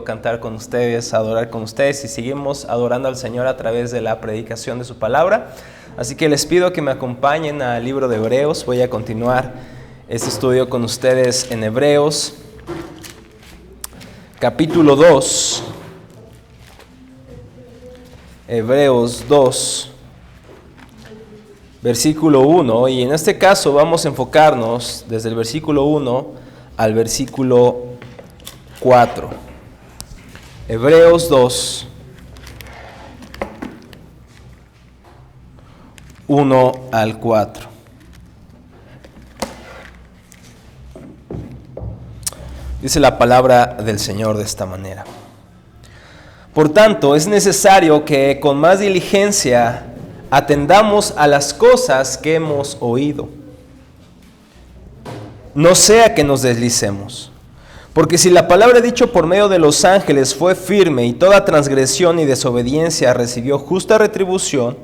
Cantar con ustedes, adorar con ustedes y seguimos adorando al Señor a través de la predicación de su palabra. Así que les pido que me acompañen al libro de Hebreos. Voy a continuar este estudio con ustedes en Hebreos, capítulo 2. Hebreos 2, versículo 1. Y en este caso vamos a enfocarnos desde el versículo 1 al versículo 4. Hebreos 2, 1 al 4. Dice la palabra del Señor de esta manera. Por tanto, es necesario que con más diligencia atendamos a las cosas que hemos oído. No sea que nos deslicemos. Porque si la palabra dicha por medio de los ángeles fue firme y toda transgresión y desobediencia recibió justa retribución,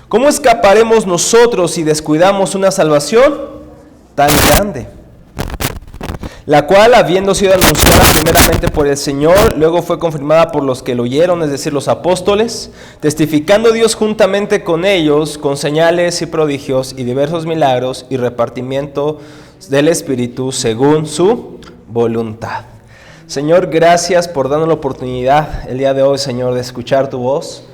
¿cómo escaparemos nosotros si descuidamos una salvación tan grande? La cual, habiendo sido anunciada primeramente por el Señor, luego fue confirmada por los que lo oyeron, es decir, los apóstoles, testificando Dios juntamente con ellos, con señales y prodigios y diversos milagros y repartimiento del Espíritu según su voluntad. Señor, gracias por darnos la oportunidad el día de hoy, Señor, de escuchar tu voz.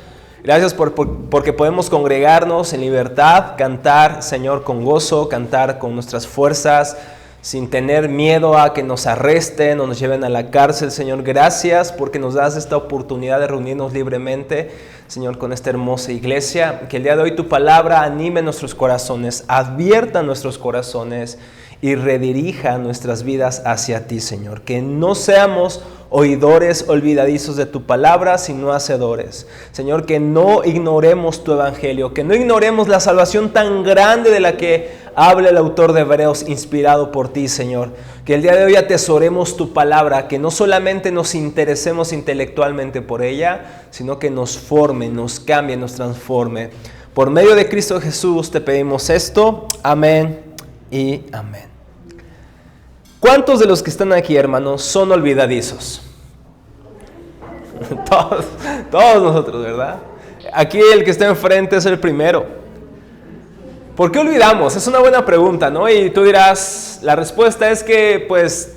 Gracias porque podemos congregarnos en libertad, cantar, Señor, con gozo, cantar con nuestras fuerzas, sin tener miedo a que nos arresten o nos lleven a la cárcel. Señor, gracias porque nos das esta oportunidad de reunirnos libremente, Señor, con esta hermosa iglesia. Que el día de hoy tu palabra anime nuestros corazones, advierta nuestros corazones y redirija nuestras vidas hacia ti, Señor. Que no seamos oidores olvidadizos de tu palabra, sino hacedores. Señor, que no ignoremos tu evangelio, que no ignoremos la salvación tan grande de la que habla el autor de Hebreos, inspirado por ti, Señor. Que el día de hoy atesoremos tu palabra, que no solamente nos interesemos intelectualmente por ella, sino que nos forme, nos cambie, nos transforme. Por medio de Cristo Jesús te pedimos esto. Amén y amén. ¿Cuántos de los que están aquí, hermanos, son olvidadizos? Todos nosotros, ¿verdad? Aquí el que está enfrente es el primero. ¿Por qué olvidamos? Es una buena pregunta, ¿no? Y tú dirás, la respuesta es que, pues,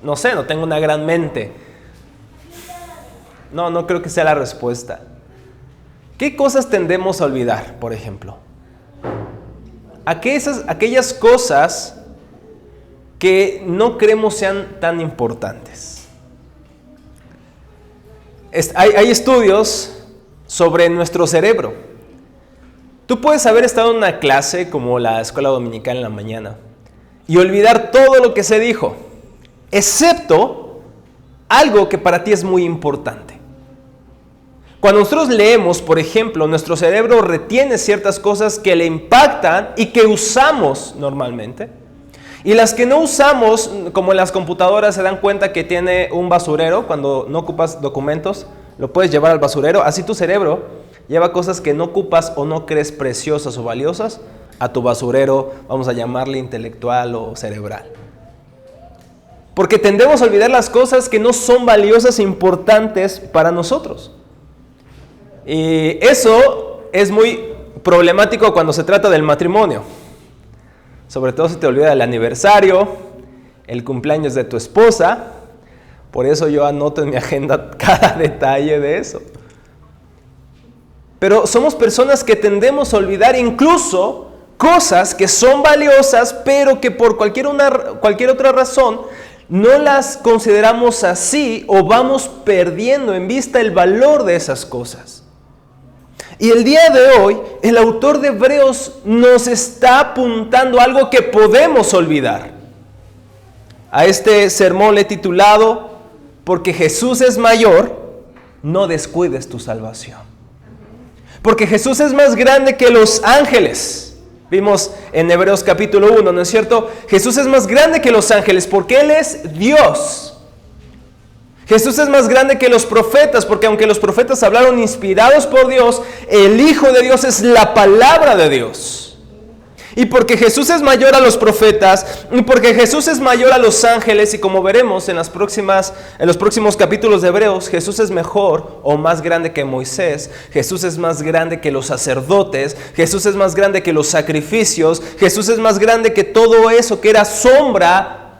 no sé, no tengo una gran mente. No creo que sea la respuesta. ¿Qué cosas tendemos a olvidar, por ejemplo? Aquellas cosas que no creemos sean tan importantes. Hay estudios sobre nuestro cerebro. Tú puedes haber estado en una clase como la escuela dominical en la mañana y olvidar todo lo que se dijo, excepto algo que para ti es muy importante. Cuando nosotros leemos, por ejemplo, nuestro cerebro retiene ciertas cosas que le impactan y que usamos normalmente. Y las que no usamos, como en las computadoras, se dan cuenta que tiene un basurero. Cuando no ocupas documentos, lo puedes llevar al basurero. Así tu cerebro lleva cosas que no ocupas o no crees preciosas o valiosas a tu basurero, vamos a llamarle intelectual o cerebral. Porque tendemos a olvidar las cosas que no son valiosas e importantes para nosotros. Y eso es muy problemático cuando se trata del matrimonio. Sobre todo si te olvida el aniversario, el cumpleaños de tu esposa. Por eso yo anoto en mi agenda cada detalle de eso. Pero somos personas que tendemos a olvidar incluso cosas que son valiosas, pero que por cualquier otra razón no las consideramos así o vamos perdiendo en vista el valor de esas cosas. Y el día de hoy, el autor de Hebreos nos está apuntando algo que podemos olvidar. A este sermón le he titulado, porque Jesús es mayor, no descuides tu salvación. Porque Jesús es más grande que los ángeles. Vimos en Hebreos capítulo 1, ¿no es cierto? Jesús es más grande que los ángeles porque Él es Dios. Jesús es más grande que los profetas, porque aunque los profetas hablaron inspirados por Dios, el Hijo de Dios es la palabra de Dios. y porque Jesús es mayor a los profetas, y porque Jesús es mayor a los ángeles, y como veremos en los próximos capítulos de Hebreos, Jesús es mejor o más grande que Moisés, Jesús es más grande que los sacerdotes, Jesús es más grande que los sacrificios, Jesús es más grande que todo eso que era sombra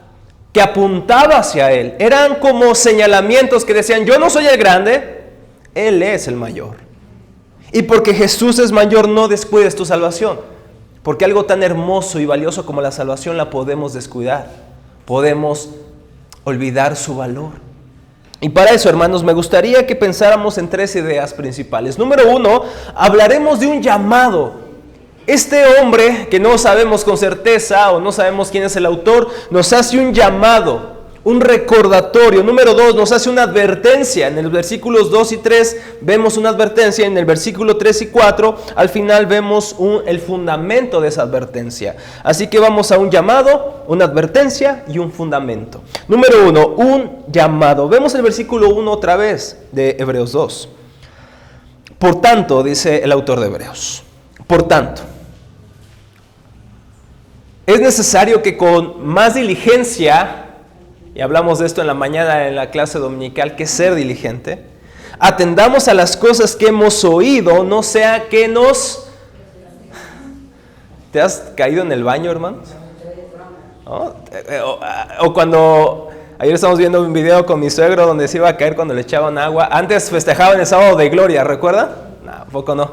que apuntaba hacia Él. Eran como señalamientos que decían, yo no soy el grande, Él es el mayor. Y porque Jesús es mayor, no descuides tu salvación. Porque algo tan hermoso y valioso como la salvación la podemos descuidar. Podemos olvidar su valor. Y para eso, hermanos, me gustaría que pensáramos en 3 ideas principales. Número 1, hablaremos de un llamado. Este hombre, que no sabemos con certeza o no sabemos quién es el autor, nos hace un llamado, un recordatorio. Número 2, nos hace una advertencia. En los versículos 2 y 3 vemos una advertencia. En el versículo 3 y 4, al final vemos el fundamento de esa advertencia. Así que vamos a un llamado, una advertencia y un fundamento. Número 1, un llamado. Vemos el versículo 1 otra vez de Hebreos 2. Por tanto, dice el autor de Hebreos, por tanto, es necesario que con más diligencia, y hablamos de esto en la mañana en la clase dominical, que ser diligente, atendamos a las cosas que hemos oído, no sea que nos... ¿Te has caído en el baño, hermanos? ¿No? O cuando... Ayer estamos viendo un video con mi suegro donde se iba a caer cuando le echaban agua. Antes festejaban el sábado de gloria, ¿recuerdan? No, poco no.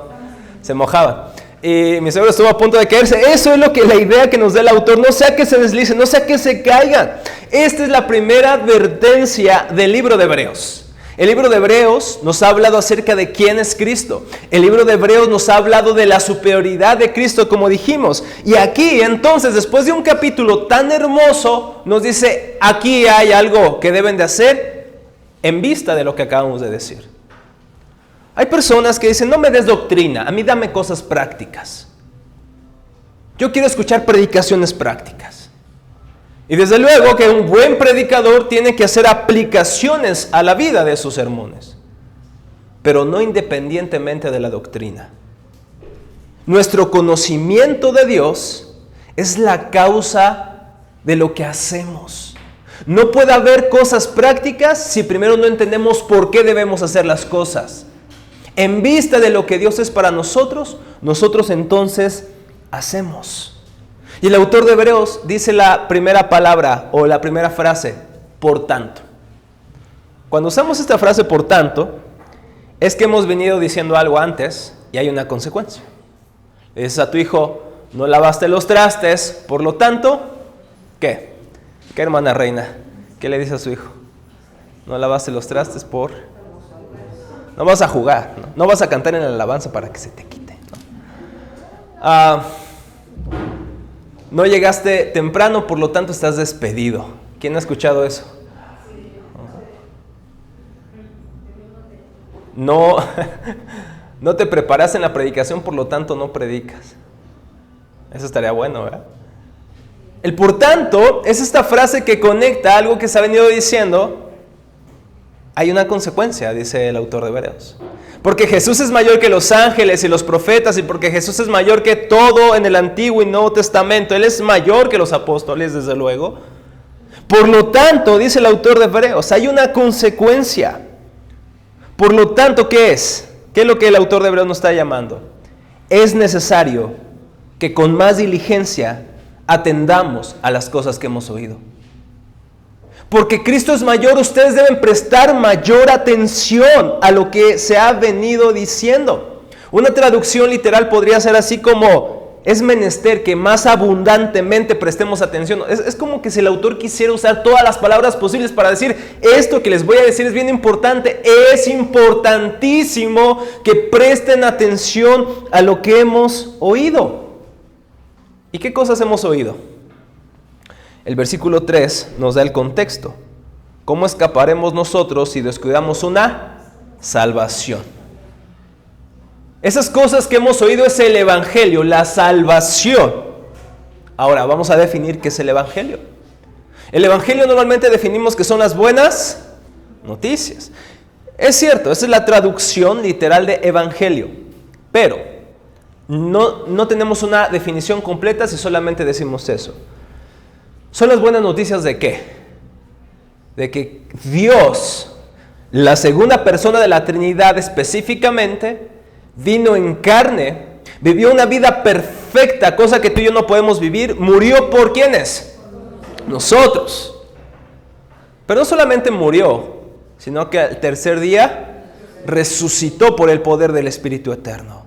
Se mojaban. Y mi suegro estuvo a punto de caerse. Eso es la idea que nos da el autor. No sea que se deslicen, no sea que se caigan. Esta es la primera advertencia del libro de Hebreos. El libro de Hebreos nos ha hablado acerca de quién es Cristo. El libro de Hebreos nos ha hablado de la superioridad de Cristo, como dijimos. Y aquí, entonces, después de un capítulo tan hermoso, nos dice, aquí hay algo que deben de hacer en vista de lo que acabamos de decir. Hay personas que dicen, no me des doctrina, a mí dame cosas prácticas. Yo quiero escuchar predicaciones prácticas. Y desde luego que un buen predicador tiene que hacer aplicaciones a la vida de sus sermones, pero no independientemente de la doctrina. Nuestro conocimiento de Dios es la causa de lo que hacemos. No puede haber cosas prácticas si primero no entendemos por qué debemos hacer las cosas. En vista de lo que Dios es para nosotros, nosotros entonces hacemos. Y el autor de Hebreos dice la primera palabra o la primera frase, por tanto. Cuando usamos esta frase por tanto, es que hemos venido diciendo algo antes y hay una consecuencia. Le dices a tu hijo, no lavaste los trastes, por lo tanto, ¿qué? ¿Qué, hermana Reina? ¿Qué le dice a su hijo? No lavaste los trastes por... No vas a jugar, no vas a cantar en la alabanza para que se te quite. No llegaste temprano, por lo tanto estás despedido. ¿Quién ha escuchado eso? No te preparas en la predicación, por lo tanto no predicas. Eso estaría bueno, ¿verdad? El por tanto es esta frase que conecta algo que se ha venido diciendo. Hay una consecuencia, dice el autor de Hebreos. Porque Jesús es mayor que los ángeles y los profetas, y porque Jesús es mayor que todo en el Antiguo y Nuevo Testamento. Él es mayor que los apóstoles, desde luego. Por lo tanto, dice el autor de Hebreos, hay una consecuencia. Por lo tanto, ¿qué es? ¿Qué es lo que el autor de Hebreos nos está llamando? Es necesario que con más diligencia atendamos a las cosas que hemos oído. Porque Cristo es mayor, ustedes deben prestar mayor atención a lo que se ha venido diciendo. Una traducción literal podría ser así como, es menester que más abundantemente prestemos atención. Es como que si el autor quisiera usar todas las palabras posibles para decir, esto que les voy a decir es bien importante, es importantísimo que presten atención a lo que hemos oído. ¿Y qué cosas hemos oído? El versículo 3 nos da el contexto. ¿Cómo escaparemos nosotros si descuidamos una salvación? Esas cosas que hemos oído es el Evangelio, la salvación. Ahora, vamos a definir qué es el Evangelio. El Evangelio normalmente definimos que son las buenas noticias. Es cierto, esa es la traducción literal de Evangelio. Pero no tenemos una definición completa si solamente decimos eso. Son las buenas noticias ¿de qué? De que Dios, la segunda persona de la Trinidad específicamente, vino en carne, vivió una vida perfecta, cosa que tú y yo no podemos vivir, murió por ¿quiénes? Nosotros. Pero no solamente murió, sino que al tercer día resucitó por el poder del Espíritu Eterno.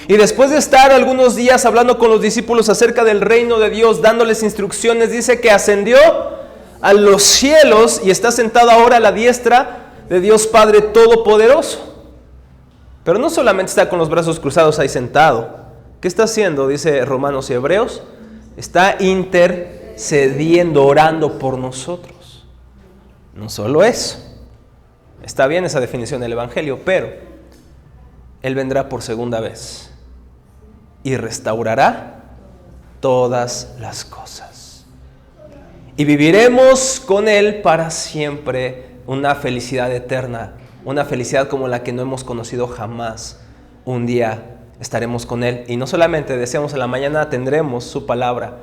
Y después de estar algunos días hablando con los discípulos acerca del reino de Dios, dándoles instrucciones, dice que ascendió a los cielos y está sentado ahora a la diestra de Dios Padre Todopoderoso. Pero no solamente está con los brazos cruzados ahí sentado. ¿Qué está haciendo? Dice Romanos y Hebreos. Está intercediendo, orando por nosotros. No solo eso. Está bien esa definición del Evangelio, pero Él vendrá por segunda vez y restaurará todas las cosas. Y viviremos con Él para siempre una felicidad eterna, una felicidad como la que no hemos conocido jamás. Un día estaremos con Él y no solamente decíamos en la mañana tendremos su palabra,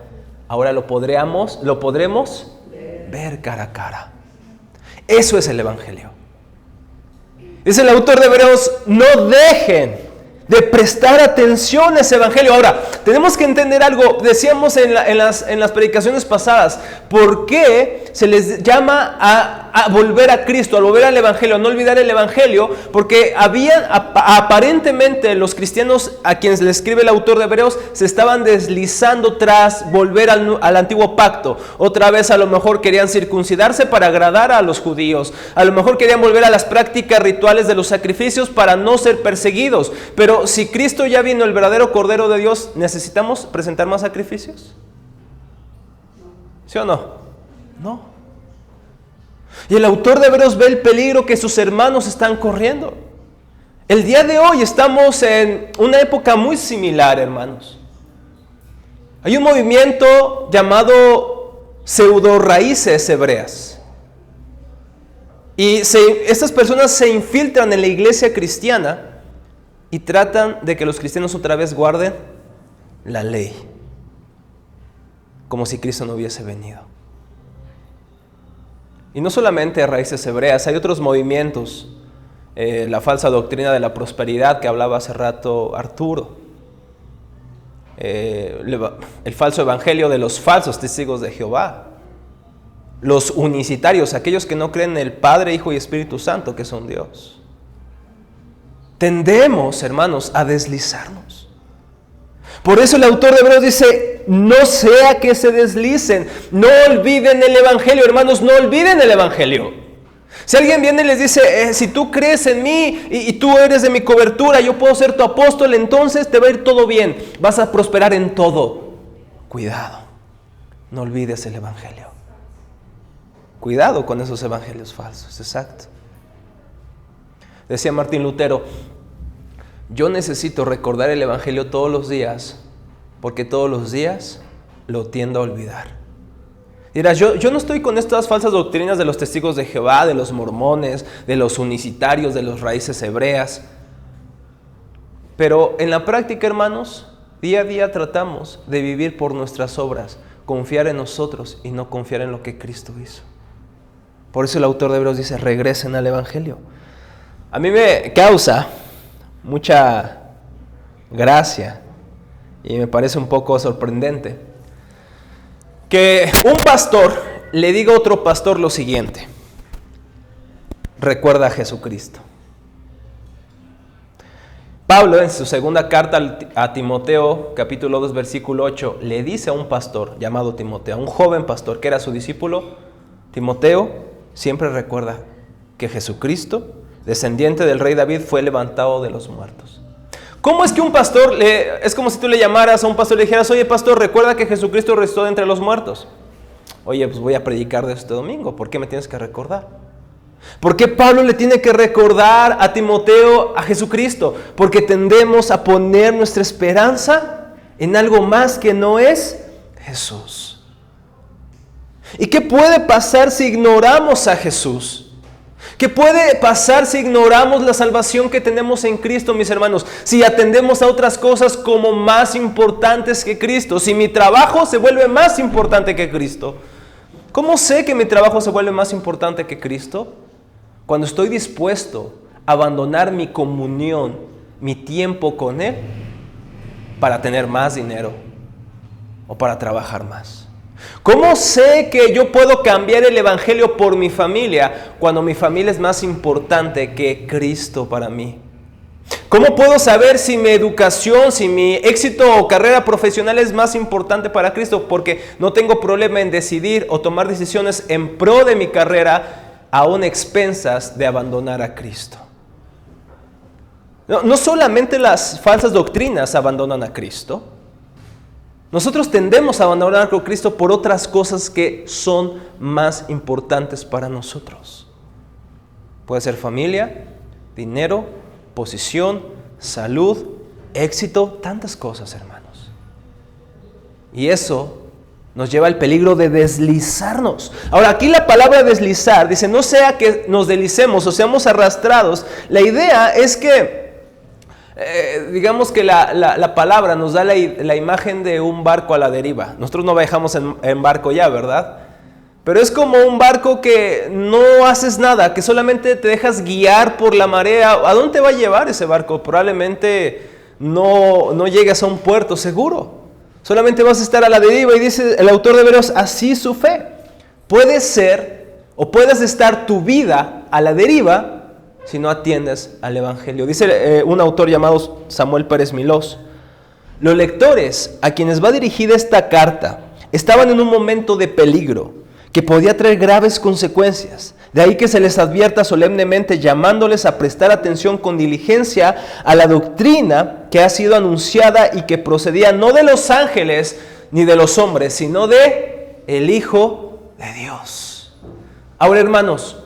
ahora lo podremos ver cara a cara. Eso es el Evangelio. Dice el autor de Hebreos, no dejen de prestar atención a ese Evangelio. Ahora, tenemos que entender algo. Decíamos en las predicaciones pasadas, ¿por qué se les llama a volver a Cristo, a volver al Evangelio, a no olvidar el Evangelio? Porque aparentemente los cristianos a quienes le escribe el autor de Hebreos se estaban deslizando tras volver al antiguo pacto. Otra vez a lo mejor querían circuncidarse para agradar a los judíos. A lo mejor querían volver a las prácticas rituales de los sacrificios para no ser perseguidos. Pero si Cristo ya vino, el verdadero Cordero de Dios, ¿necesitamos presentar más sacrificios? ¿Sí o no? No. Y el autor de Hebreos ve el peligro que sus hermanos están corriendo. El día de hoy estamos en una época muy similar, hermanos. Hay un movimiento llamado pseudo raíces hebreas. Y estas personas se infiltran en la iglesia cristiana y tratan de que los cristianos otra vez guarden la ley, como si Cristo no hubiese venido. Y no solamente raíces hebreas, hay otros movimientos, la falsa doctrina de la prosperidad que hablaba hace rato Arturo, el falso evangelio de los falsos testigos de Jehová, los unicitarios, aquellos que no creen en el Padre, Hijo y Espíritu Santo, que son Dios. Tendemos, hermanos, a deslizarnos. Por eso el autor de Hebreos dice, no sea que se deslicen, no olviden el Evangelio, hermanos, no olviden el Evangelio. Si alguien viene y les dice, si tú crees en mí y tú eres de mi cobertura, yo puedo ser tu apóstol, entonces te va a ir todo bien, vas a prosperar en todo. Cuidado, no olvides el Evangelio. Cuidado con esos evangelios falsos, exacto. Decía Martín Lutero, yo necesito recordar el Evangelio todos los días, porque todos los días lo tiendo a olvidar. Dirás, yo no estoy con estas falsas doctrinas de los testigos de Jehová, de los mormones, de los unicitarios, de los raíces hebreas. Pero en la práctica, hermanos, día a día tratamos de vivir por nuestras obras, confiar en nosotros y no confiar en lo que Cristo hizo. Por eso el autor de Hebreos dice, regresen al Evangelio. A mí me causa mucha gracia y me parece un poco sorprendente que un pastor le diga a otro pastor lo siguiente: recuerda a Jesucristo. Pablo en su segunda carta a Timoteo, capítulo 2, versículo 8, le dice a un pastor llamado Timoteo, a un joven pastor que era su discípulo, Timoteo, siempre recuerda que Jesucristo, descendiente del rey David, fue levantado de los muertos. ¿Cómo es que un pastor, es como si tú le llamaras a un pastor y le dijeras, oye pastor, recuerda que Jesucristo resucitó de entre los muertos? Oye, pues voy a predicar de este domingo, ¿por qué me tienes que recordar? ¿Por qué Pablo le tiene que recordar a Timoteo a Jesucristo? Porque tendemos a poner nuestra esperanza en algo más que no es Jesús. ¿Y qué puede pasar si ignoramos a Jesús? ¿Qué puede pasar si ignoramos la salvación que tenemos en Cristo, mis hermanos? Si atendemos a otras cosas como más importantes que Cristo. Si mi trabajo se vuelve más importante que Cristo. ¿Cómo sé que mi trabajo se vuelve más importante que Cristo? Cuando estoy dispuesto a abandonar mi comunión, mi tiempo con Él, para tener más dinero o para trabajar más. ¿Cómo sé que yo puedo cambiar el evangelio por mi familia cuando mi familia es más importante que Cristo para mí? ¿Cómo puedo saber si mi educación, si mi éxito o carrera profesional es más importante para Cristo? Porque no tengo problema en decidir o tomar decisiones en pro de mi carrera, aún expensas de abandonar a Cristo. No solamente las falsas doctrinas abandonan a Cristo. Nosotros tendemos a abandonar a Cristo por otras cosas que son más importantes para nosotros. Puede ser familia, dinero, posición, salud, éxito, tantas cosas, hermanos. Y eso nos lleva al peligro de deslizarnos. Ahora, aquí la palabra deslizar dice, no sea que nos deslicemos o seamos arrastrados. La idea es que digamos que la palabra nos da la imagen de un barco a la deriva. Nosotros no viajamos en barco ya, ¿verdad? Pero es como un barco que no haces nada, que solamente te dejas guiar por la marea. ¿A dónde te va a llevar ese barco? Probablemente no llegues a un puerto seguro. Solamente vas a estar a la deriva, y dice el autor de Hebreos, así su fe. Puede ser o puedes estar tu vida a la deriva si no atiendes al evangelio. Dice un autor llamado Samuel Pérez Milós, los lectores a quienes va dirigida esta carta estaban en un momento de peligro que podía traer graves consecuencias. De ahí que se les advierta solemnemente, llamándoles a prestar atención con diligencia a la doctrina que ha sido anunciada y que procedía no de los ángeles ni de los hombres, sino de el Hijo de Dios. Ahora, hermanos,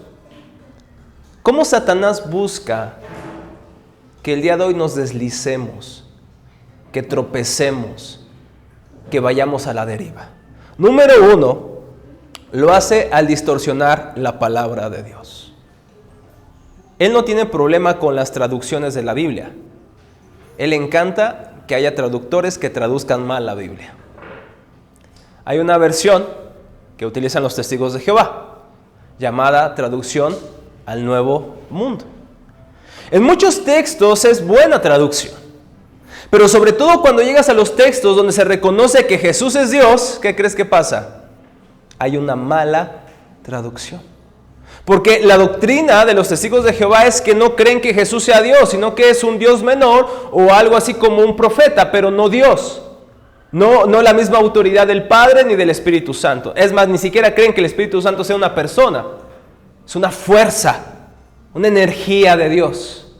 ¿cómo Satanás busca que el día de hoy nos deslicemos, que tropecemos, que vayamos a la deriva? Número uno, lo hace al distorsionar la palabra de Dios. Él no tiene problema con las traducciones de la Biblia. Él le encanta que haya traductores que traduzcan mal la Biblia. Hay una versión que utilizan los testigos de Jehová, llamada traducción al Nuevo Mundo. En muchos textos es buena traducción, pero sobre todo cuando llegas a los textos donde se reconoce que Jesús es Dios, ¿qué crees que pasa? Hay una mala traducción. Porque la doctrina de los testigos de Jehová es que no creen que Jesús sea Dios, sino que es un Dios menor o algo así como un profeta, pero no Dios. No la misma autoridad del Padre ni del Espíritu Santo. Es más, ni siquiera creen que el Espíritu Santo sea una persona. Es una fuerza, una energía de Dios.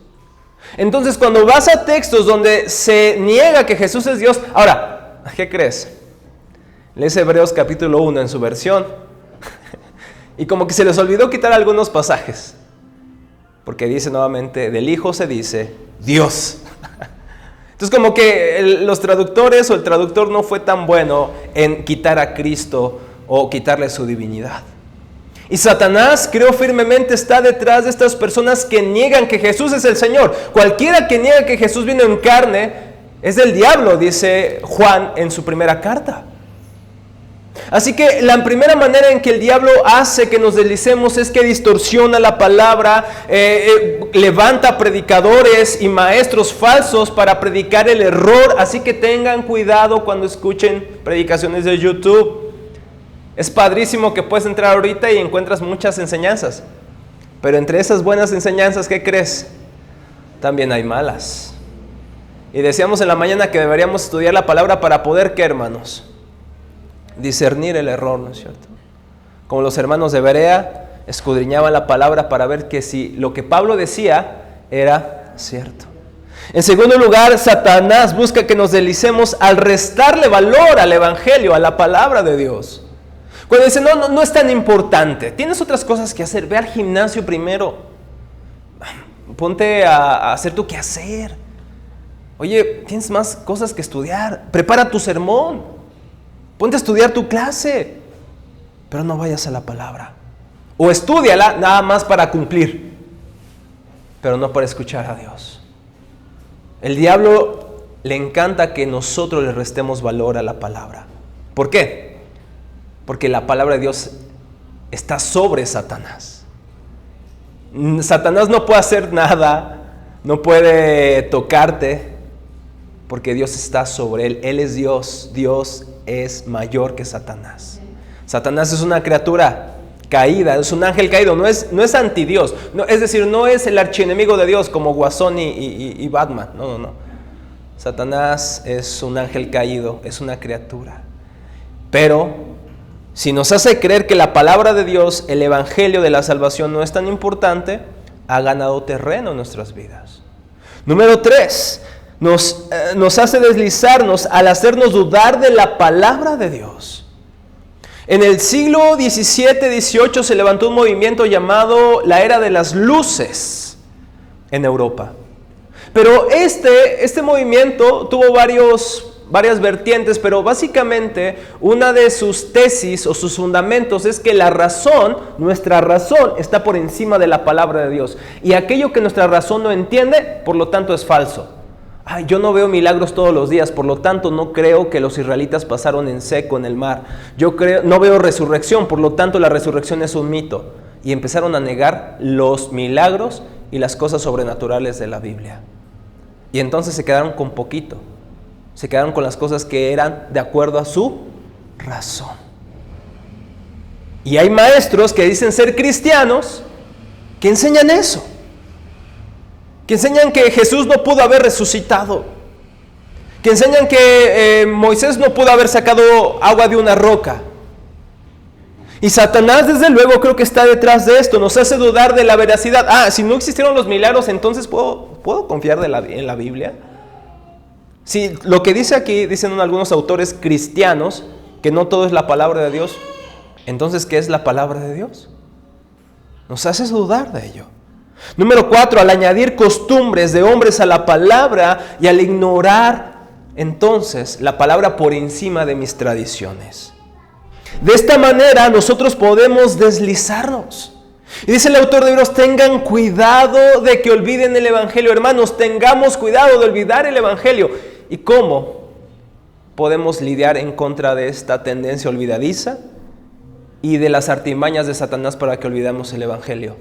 Entonces, cuando vas a textos donde se niega que Jesús es Dios, ahora, ¿qué crees? Lees Hebreos capítulo 1 en su versión y como que se les olvidó quitar algunos pasajes, porque dice nuevamente, del Hijo se dice Dios. Entonces como que los traductores o el traductor no fue tan bueno en quitar a Cristo o quitarle su divinidad. Y Satanás, creo firmemente, está detrás de estas personas que niegan que Jesús es el Señor. Cualquiera que niega que Jesús vino en carne es del diablo, dice Juan en su primera carta. Así que la primera manera en que el diablo hace que nos deslicemos es que distorsiona la palabra, levanta predicadores y maestros falsos para predicar el error. Así que tengan cuidado cuando escuchen predicaciones de YouTube. Es padrísimo que puedes entrar ahorita y encuentras muchas enseñanzas, pero entre esas buenas enseñanzas, ¿qué crees? También hay malas. Y decíamos en la mañana que deberíamos estudiar la palabra para poder, ¿qué, hermanos? Discernir el error, ¿no es cierto? Como los hermanos de Berea escudriñaban la palabra para ver que si lo que Pablo decía era cierto. En segundo lugar, Satanás busca que nos deslicemos al restarle valor al evangelio, a la palabra de Dios. Cuando dice, no es tan importante, tienes otras cosas que hacer, ve al gimnasio primero, ponte a hacer tu quehacer. Oye, tienes más cosas que estudiar, prepara tu sermón, ponte a estudiar tu clase, pero no vayas a la palabra. O estúdiala nada más para cumplir, pero no para escuchar a Dios. El diablo le encanta que nosotros le restemos valor a la palabra. ¿Por qué? Porque la palabra de Dios está sobre Satanás. Satanás no puede hacer nada, no puede tocarte, porque Dios está sobre él. Él es Dios. Dios es mayor que Satanás. Satanás es una criatura caída, es un ángel caído, no es antidios. No, es decir, no es el archienemigo de Dios como Guasón y Batman. No. Satanás es un ángel caído, es una criatura. Pero si nos hace creer que la palabra de Dios, el evangelio de la salvación no es tan importante, ha ganado terreno en nuestras vidas. Número 3, nos hace deslizarnos al hacernos dudar de la palabra de Dios. En el siglo XVII-XVIII se levantó un movimiento llamado la Era de las Luces en Europa. Pero este movimiento tuvo varias vertientes, pero básicamente una de sus tesis o sus fundamentos es que nuestra razón está por encima de la palabra de Dios. Y aquello que nuestra razón no entiende, por lo tanto es falso. Yo no veo milagros todos los días, por lo tanto no creo que los israelitas pasaron en seco en el mar. No veo resurrección, por lo tanto la resurrección es un mito. Y empezaron a negar los milagros y las cosas sobrenaturales de la Biblia. Y entonces se quedaron con poquito. Se quedaron con las cosas que eran de acuerdo a su razón. Y hay maestros que dicen ser cristianos que enseñan eso. Que enseñan que Jesús no pudo haber resucitado. Que enseñan que Moisés no pudo haber sacado agua de una roca. Y Satanás, desde luego, creo que está detrás de esto. Nos hace dudar de la veracidad. Si no existieron los milagros, entonces ¿puedo confiar en la Biblia? Sí, lo que dice aquí, dicen algunos autores cristianos, que no todo es la palabra de Dios. Entonces, ¿qué es la palabra de Dios? Nos hace dudar de ello. Número 4, al añadir costumbres de hombres a la palabra y al ignorar entonces la palabra por encima de mis tradiciones. De esta manera nosotros podemos deslizarnos. Y dice el autor de Hebreos, tengan cuidado de que olviden el evangelio. Hermanos, tengamos cuidado de olvidar el evangelio. ¿Y cómo podemos lidiar en contra de esta tendencia olvidadiza y de las artimañas de Satanás para que olvidemos el evangelio?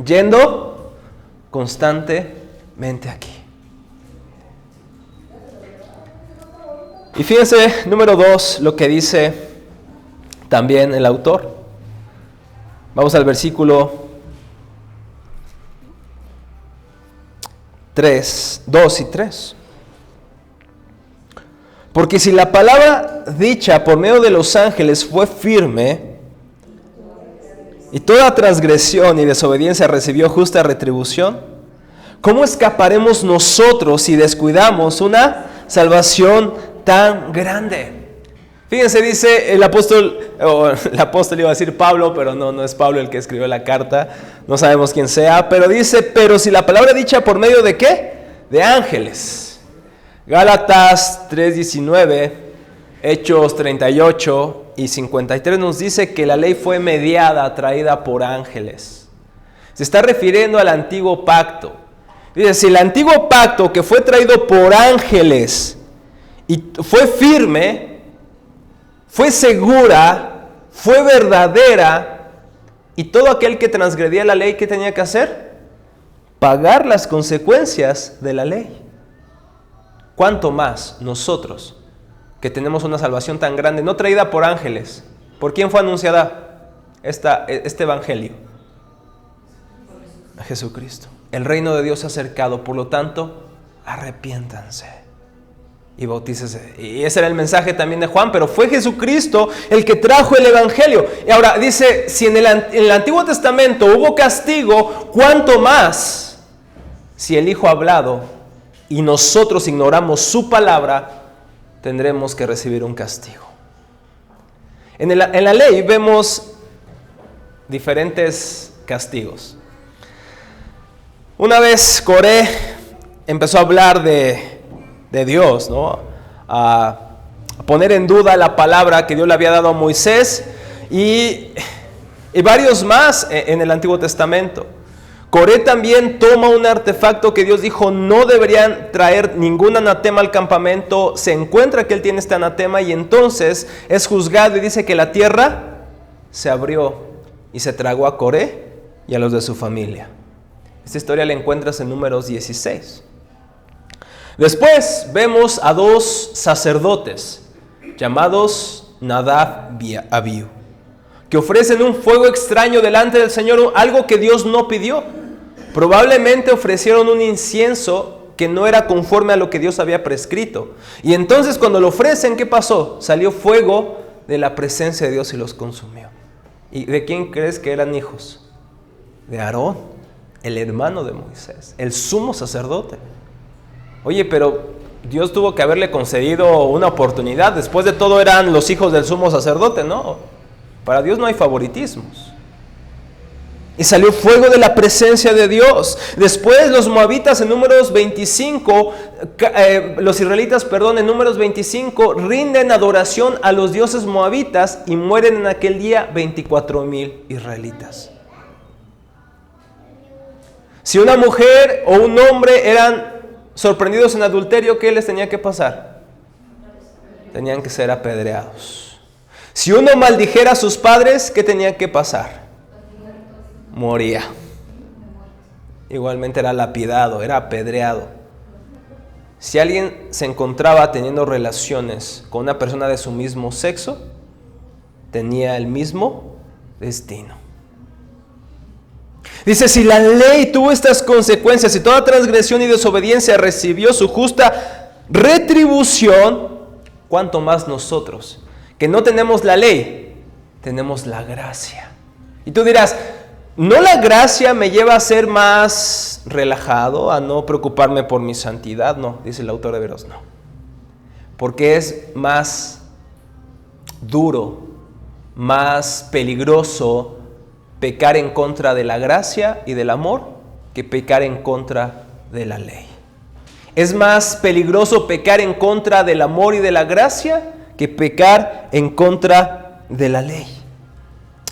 Yendo constantemente aquí. Y fíjense, número 2, lo que dice también el autor. Vamos al versículo 2 y 3. Porque si la palabra dicha por medio de los ángeles fue firme, y toda transgresión y desobediencia recibió justa retribución, ¿cómo escaparemos nosotros si descuidamos una salvación tan grande? Fíjense, dice el apóstol iba a decir Pablo, pero no es Pablo el que escribió la carta, no sabemos quién sea, pero dice, pero si la palabra dicha por medio de ¿qué? De ángeles. Gálatas 3:19, Hechos 38 y 53 nos dice que la ley fue mediada, traída por ángeles. Se está refiriendo al antiguo pacto. Dice, si el antiguo pacto que fue traído por ángeles y fue firme, fue segura, fue verdadera, y todo aquel que transgredía la ley, ¿qué tenía que hacer? Pagar las consecuencias de la ley. ¿Cuánto más nosotros, que tenemos una salvación tan grande, no traída por ángeles? ¿Por quién fue anunciada este evangelio? A Jesucristo. El reino de Dios se ha acercado, por lo tanto, arrepiéntanse y bautícese. Y ese era el mensaje también de Juan, pero fue Jesucristo el que trajo el evangelio. Y ahora dice, si en el Antiguo Testamento hubo castigo, ¿cuánto más si el Hijo ha hablado y nosotros ignoramos su palabra, tendremos que recibir un castigo? En la ley vemos diferentes castigos. Una vez Coré empezó a hablar de Dios, ¿no? A poner en duda la palabra que Dios le había dado a Moisés, y Y varios más en el Antiguo Testamento. Coré también toma un artefacto que Dios dijo no deberían traer ningún anatema al campamento. Se encuentra que él tiene este anatema y entonces es juzgado y dice que la tierra se abrió y se tragó a Coré y a los de su familia. Esta historia la encuentras en Números 16. Después vemos a dos sacerdotes llamados Nadab y Abiú, que ofrecen un fuego extraño delante del Señor, algo que Dios no pidió. Probablemente ofrecieron un incienso que no era conforme a lo que Dios había prescrito. Y entonces cuando lo ofrecen, ¿qué pasó? Salió fuego de la presencia de Dios y los consumió. ¿Y de quién crees que eran hijos? De Aarón, el hermano de Moisés, el sumo sacerdote. Oye, pero Dios tuvo que haberle concedido una oportunidad. Después de todo eran los hijos del sumo sacerdote, ¿no? Para Dios no hay favoritismos. Y salió fuego de la presencia de Dios. Después los moabitas en Números 25, los israelitas, en Números 25, rinden adoración a los dioses moabitas y mueren en aquel día 24,000 israelitas. Si una mujer o un hombre eran sorprendidos en adulterio, ¿qué les tenía que pasar? Tenían que ser apedreados. Si uno maldijera a sus padres, ¿qué tenía que pasar? Moría. Igualmente era lapidado, era apedreado. Si alguien se encontraba teniendo relaciones con una persona de su mismo sexo, tenía el mismo destino. Dice, si la ley tuvo estas consecuencias y toda transgresión y desobediencia recibió su justa retribución, ¿cuánto más nosotros, que no tenemos la ley, tenemos la gracia? Y tú dirás, ¿no la gracia me lleva a ser más relajado, a no preocuparme por mi santidad? No, dice el autor de Hebreos, no. Porque es más duro, más peligroso pecar en contra de la gracia y del amor que pecar en contra de la ley. Es más peligroso pecar en contra del amor y de la gracia que pecar en contra de la ley.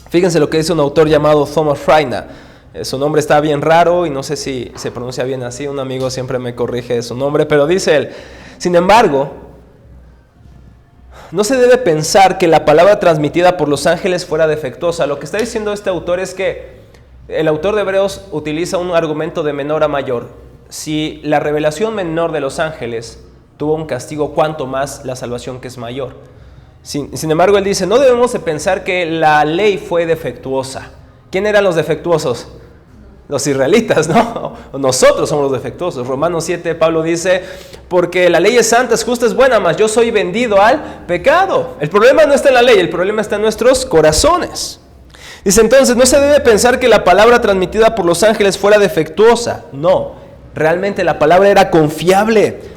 Fíjense lo que dice un autor llamado Thomas Fraina. Su nombre está bien raro y no sé si se pronuncia bien así. Un amigo siempre me corrige de su nombre, pero dice él, sin embargo, no se debe pensar que la palabra transmitida por los ángeles fuera defectuosa. Lo que está diciendo este autor es que el autor de Hebreos utiliza un argumento de menor a mayor. Si la revelación menor de los ángeles tuvo un castigo, ¿cuánto más la salvación que es mayor? Sin embargo, él dice, no debemos de pensar que la ley fue defectuosa. ¿Quién eran los defectuosos? Los israelitas, ¿no? Nosotros somos los defectuosos. Romanos 7, Pablo dice, porque la ley es santa, es justa, es buena, mas yo soy vendido al pecado. El problema no está en la ley, el problema está en nuestros corazones. Dice entonces, no se debe pensar que la palabra transmitida por los ángeles fuera defectuosa. No, realmente la palabra era confiable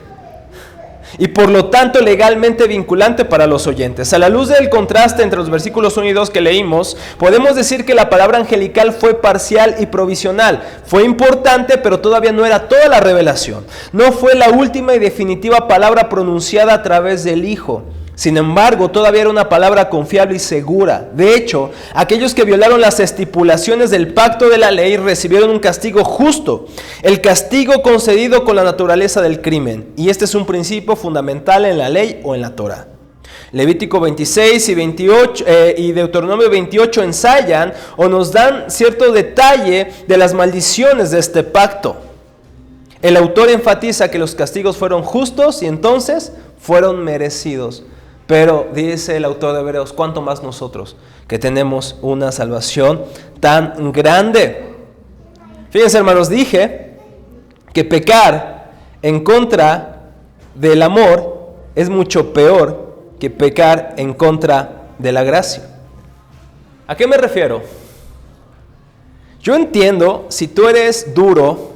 y por lo tanto legalmente vinculante para los oyentes. A la luz del contraste entre los versículos 1 y 2 que leímos, podemos decir que la palabra angelical fue parcial y provisional. Fue importante, pero todavía no era toda la revelación. No fue la última y definitiva palabra pronunciada a través del Hijo. Sin embargo, todavía era una palabra confiable y segura. De hecho, aquellos que violaron las estipulaciones del pacto de la ley recibieron un castigo justo, el castigo concedido con la naturaleza del crimen. Y este es un principio fundamental en la ley o en la Torá. Levítico 26 y 28 y Deuteronomio 28 ensayan o nos dan cierto detalle de las maldiciones de este pacto. El autor enfatiza que los castigos fueron justos y entonces fueron merecidos. Pero dice el autor de Hebreos, ¿cuánto más nosotros que tenemos una salvación tan grande? Fíjense, hermanos, dije que pecar en contra del amor es mucho peor que pecar en contra de la gracia. ¿A qué me refiero? Yo entiendo si tú eres duro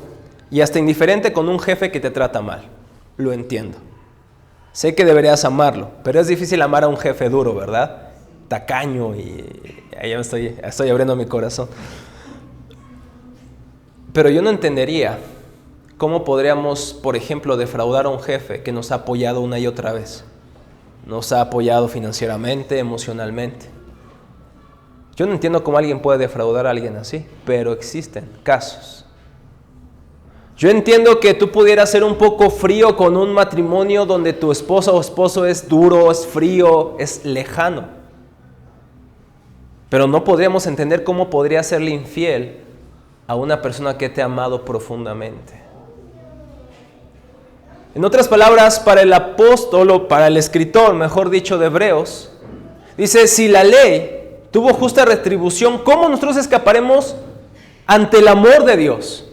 y hasta indiferente con un jefe que te trata mal. Lo entiendo. Sé que deberías amarlo, pero es difícil amar a un jefe duro, ¿verdad? Tacaño y ahí estoy abriendo mi corazón. Pero yo no entendería cómo podríamos, por ejemplo, defraudar a un jefe que nos ha apoyado una y otra vez. Nos ha apoyado financieramente, emocionalmente. Yo no entiendo cómo alguien puede defraudar a alguien así, pero existen casos. Yo entiendo que tú pudieras ser un poco frío con un matrimonio donde tu esposa o esposo es duro, es frío, es lejano. Pero no podríamos entender cómo podría serle infiel a una persona que te ha amado profundamente. En otras palabras, para el apóstol o para el escritor, mejor dicho, de Hebreos, dice, si la ley tuvo justa retribución, ¿cómo nosotros escaparemos ante el amor de Dios?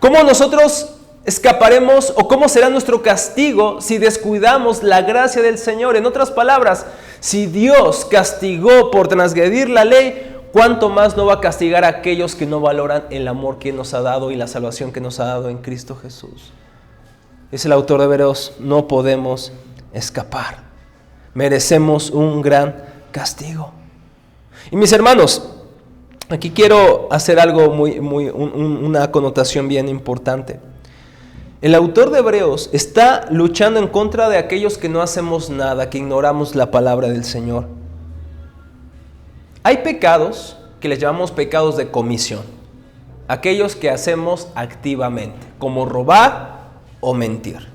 ¿Cómo nosotros escaparemos o cómo será nuestro castigo si descuidamos la gracia del Señor? En otras palabras, si Dios castigó por transgredir la ley, ¿cuánto más no va a castigar a aquellos que no valoran el amor que nos ha dado y la salvación que nos ha dado en Cristo Jesús? Es el autor de Hebreos, no podemos escapar. Merecemos un gran castigo. Y mis hermanos, aquí quiero hacer algo una connotación bien importante. El autor de Hebreos está luchando en contra de aquellos que no hacemos nada, que ignoramos la palabra del Señor. Hay pecados que les llamamos pecados de comisión, aquellos que hacemos activamente, como robar o mentir.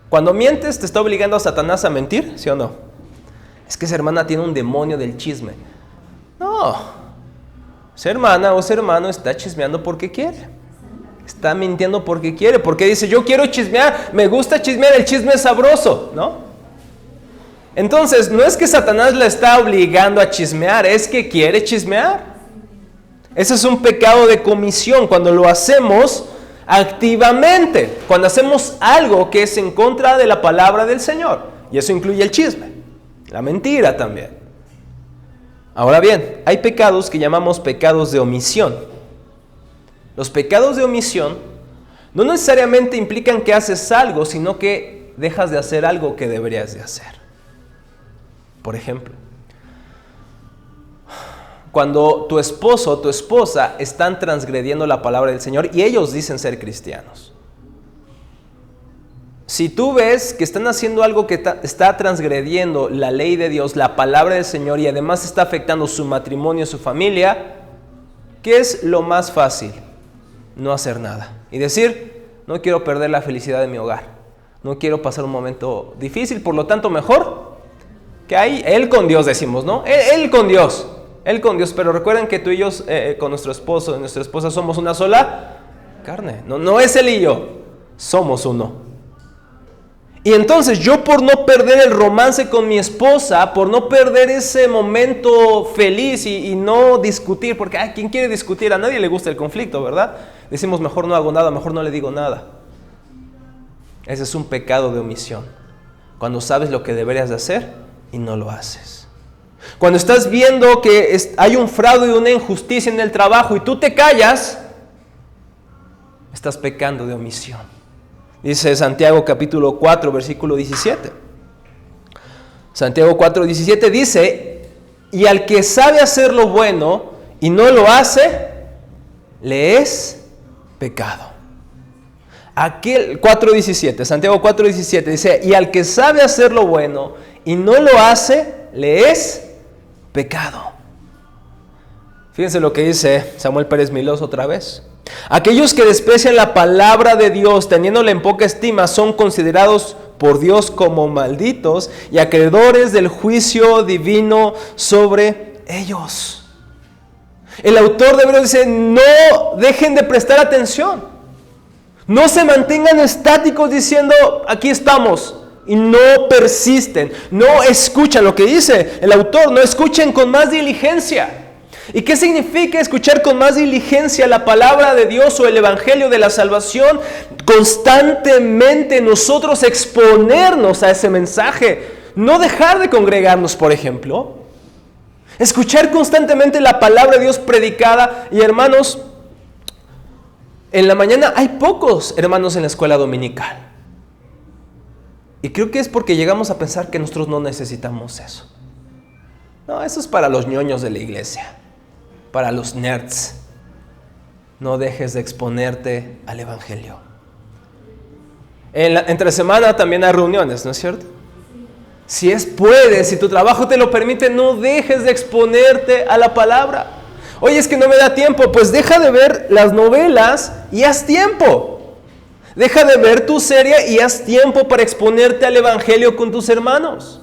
Cuando mientes, ¿te está obligando a Satanás a mentir? ¿Sí o no? Es que esa hermana tiene un demonio del chisme. No, esa hermana o ese hermano está chismeando porque quiere. Está mintiendo porque quiere, porque dice, yo quiero chismear, me gusta chismear, el chisme es sabroso, ¿no? Entonces, no es que Satanás la está obligando a chismear, es que quiere chismear. Ese es un pecado de comisión, cuando lo hacemos activamente, cuando hacemos algo que es en contra de la palabra del Señor. Y eso incluye el chisme, la mentira también. Ahora bien, hay pecados que llamamos pecados de omisión. Los pecados de omisión no necesariamente implican que haces algo, sino que dejas de hacer algo que deberías de hacer. Por ejemplo, cuando tu esposo o tu esposa están transgrediendo la palabra del Señor y ellos dicen ser cristianos. Si tú ves que están haciendo algo que está transgrediendo la ley de Dios, la palabra del Señor, y además está afectando su matrimonio, su familia, ¿qué es lo más fácil? No hacer nada. Y decir, no quiero perder la felicidad de mi hogar. No quiero pasar un momento difícil, por lo tanto mejor que hay Él con Dios, decimos, ¿no? Él con Dios. Él con Dios, pero recuerden que tú y yo con nuestro esposo y nuestra esposa somos una sola carne. No es él y yo, somos uno. Y entonces yo, por no perder el romance con mi esposa, por no perder ese momento feliz y no discutir, porque ¿quién quiere discutir? A nadie le gusta el conflicto, ¿verdad? Decimos, mejor no hago nada, mejor no le digo nada. Ese es un pecado de omisión. Cuando sabes lo que deberías de hacer y no lo haces. Cuando estás viendo que hay un fraude y una injusticia en el trabajo y tú te callas, estás pecando de omisión. Dice Santiago capítulo 4, versículo 17. Santiago 4, 17 dice, y al que sabe hacer lo bueno y no lo hace, le es pecado. Aquel 4:17, Santiago 4:17 dice, y al que sabe hacer lo bueno y no lo hace, le es pecado. Fíjense lo que dice Samuel Pérez Milós otra vez. Aquellos que desprecian la palabra de Dios, teniéndola en poca estima, son considerados por Dios como malditos y acreedores del juicio divino sobre ellos. El autor de Hebreos dice, no dejen de prestar atención. No se mantengan estáticos diciendo, aquí estamos. Y no persisten, no escuchan lo que dice el autor, no escuchen con más diligencia. ¿Y qué significa escuchar con más diligencia la palabra de Dios o el evangelio de la salvación? Constantemente nosotros exponernos a ese mensaje, no dejar de congregarnos, por ejemplo. Escuchar constantemente la palabra de Dios predicada. Y hermanos, en la mañana hay pocos hermanos en la escuela dominical. Y creo que es porque llegamos a pensar que nosotros no necesitamos eso. No, eso es para los ñoños de la iglesia, para los nerds. No dejes de exponerte al evangelio. Entre semana también hay reuniones, ¿no es cierto? puedes, si tu trabajo te lo permite, no dejes de exponerte a la palabra. Oye, es que no me da tiempo. Pues deja de ver las novelas y haz tiempo. Deja de ver tu serie y haz tiempo para exponerte al evangelio con tus hermanos.